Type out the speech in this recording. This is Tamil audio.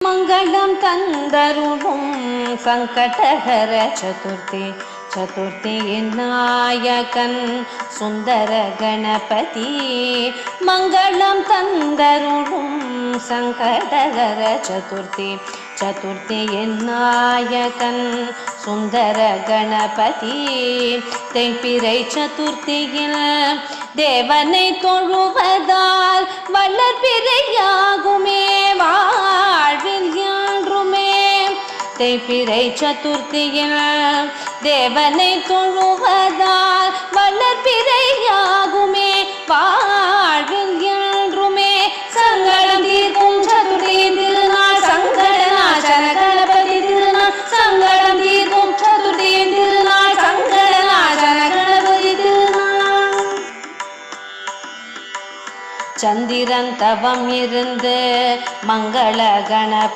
மங்களம் தந்தருளும் சங்கடஹர சதுர்த்தி சதுர்த்தியின் நாயகன் சுந்தர கணபதி. மங்களம் தந்தருளும் சங்கடஹர சதுர்த்தி சதுர்த்தியின் நாயகன் சுந்தர கணபதி. தேய்பிறை சதுர்த்தியில் தேவனை தொழுவதால் வளர்பிறையாகுமே வாழ்வில் என்றுமே. தேய்பிறை சதுர்த்தியில் தேவனை தொழுவதால் வளர்பிறையாகுமே வாழ்வில் என்றுமே. சங்கடம் தீர்க்கும் சதுர்த்தியின் திருநாள் சங்கடநாசன கணபதி திருநாள். சங்கடம் தீர்க்கும் சதுர்த்தியின் திருநாள் சங்கடநாசன கணபதி திருநாள். சந்திரன் தவம் இருந்து மங்கள கணபதி